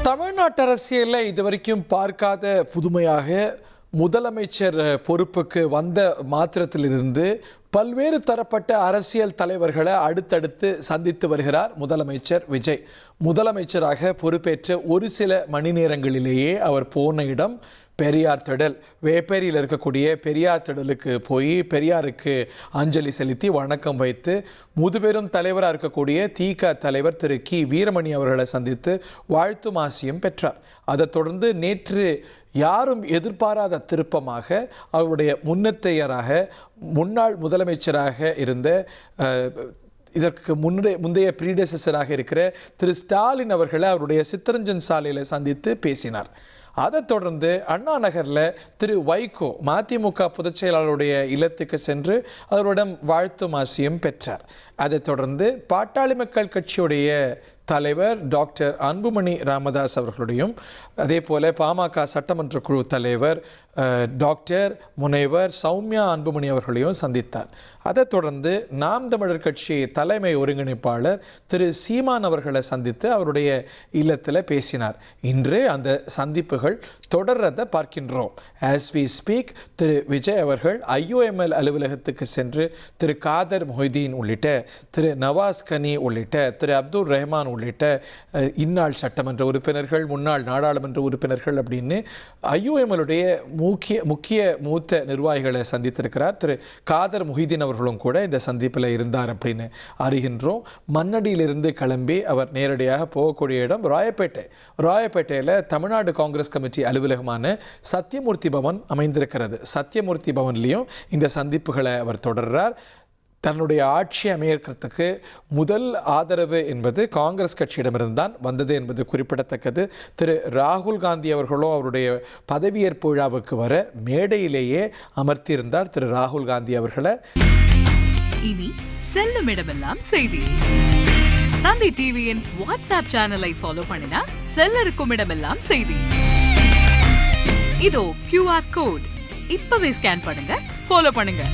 தமிழ்நாட்டு அரசியலில் இதுவரைக்கும் பார்க்காத புதுமையாக முதலமைச்சர் பொறுப்புக்கு வந்த மாத்திரத்திலிருந்து பல்வேறு தரப்பட்ட அரசியல் தலைவர்களை அடுத்தடுத்து சந்தித்து வருகிறார் முதலமைச்சர் விஜய். முதலமைச்சராக பொறுப்பேற்ற ஒரு சில மணி நேரங்களிலேயே அவர் போன இடம் பெரியார் திடல். வேப்பேரியில் இருக்கக்கூடிய பெரியார் திடலுக்கு போய் பெரியாருக்கு அஞ்சலி செலுத்தி வணக்கம் வைத்து முதுபெரும் தலைவராக இருக்கக்கூடிய திக தலைவர் திரு கி வீரமணி அவர்களை சந்தித்து வாழ்த்தும் ஆசியும் பெற்றார். அதைத் தொடர்ந்து நேற்று யாரும் எதிர்பாராத திருப்பமாக அவருடைய முன்னத்தையராக முன்னாள் முதலமைச்சராக இருந்த இதற்கு முந்தைய ப்ரீடெசஸராக இருக்கிற திரு ஸ்டாலின் அவர்களை அவருடைய சித்தரஞ்சன் சாலையில் சந்தித்து பேசினார். அதைத் தொடர்ந்து அண்ணா நகரில் திரு வைகோ மதிமுக பொதுச் செயலாளருடைய இல்லத்துக்கு சென்று அவரிடம் வாழ்த்தும் ஆசியும் பெற்றார். அதைத் தொடர்ந்து பாட்டாளி மக்கள் கட்சியுடைய தலைவர் டாக்டர் அன்புமணி ராமதாஸ் அவர்களுடையும் அதே போல பாமக சட்டமன்ற குழு தலைவர் டாக்டர் முனைவர் சௌமியா அன்புமணி அவர்களையும் சந்தித்தார். அதைத் தொடர்ந்து நாம் தமிழர் கட்சி தலைமை ஒருங்கிணைப்பாளர் திரு சீமான் அவர்களை சந்தித்து அவருடைய இல்லத்தில் பேசினார். இன்று அந்த சந்திப்புகள் தொடர்றதை பார்க்கின்றோம். ஆஸ் வி ஸ்பீக் திரு விஜய் அவர்கள் IOML அலுவலகத்துக்கு சென்று திரு காதர் மொஹிதீன் உள்ளிட்ட திரு நவாஸ் கனி உள்ளிட்ட திரு அப்துல் ரஹ்மான் உள்ளிட்ட இந்நாள் சட்டமன்ற உறுப்பினர்கள் முன்னாள் நாடாளுமன்ற உறுப்பினர்கள் அப்படின்னு IOML-உடைய முக்கிய மூத்த நிர்வாகிகளை சந்தித்திருக்கிறார். திரு காதர் மொஹிதீன் அவர்களும் கூட இந்த சந்திப்பில் இருந்தார் அப்படின்னு அறிகின்றோம். மண்ணடியிலிருந்து கிளம்பி அவர் நேரடியாக போகக்கூடிய இடம் ராயப்பேட்டையில் தமிழ்நாடு காங்கிரஸ் கமிட்டி அலுவலகமான சத்தியமூர்த்தி பவன் அமைந்திருக்கிறது. சத்தியமூர்த்தி பவன்லேயும் இந்த சந்திப்புகளை அவர் தொடர்றார். தன்னுடைய ஆட்சி அமைக்கிறதுக்கு முதல் ஆதரவு என்பது காங்கிரஸ் கட்சியிடமிருந்து தான் வந்தது என்பது குறிப்பிடத்தக்கது. திரு ராகுல் காந்தி அவர்களும் அவருடைய பதவியேற்பு விழாவுக்கு வர மேடையிலேயே அமர்த்தியிருந்தார் திரு ராகுல் காந்தி அவர்களை. இனி செல்லும் இடமெல்லாம் செய்தி. தந்தி டிவியின் வாட்ஸ்அப் சேனலை ஃபாலோ பண்ணினா செல்ல இருக்கும் இடமெல்லாம் செய்தி. இதோ QR கோட் இப்பவே ஸ்கேன் பண்ணுங்க, ஃபாலோ பண்ணுங்க.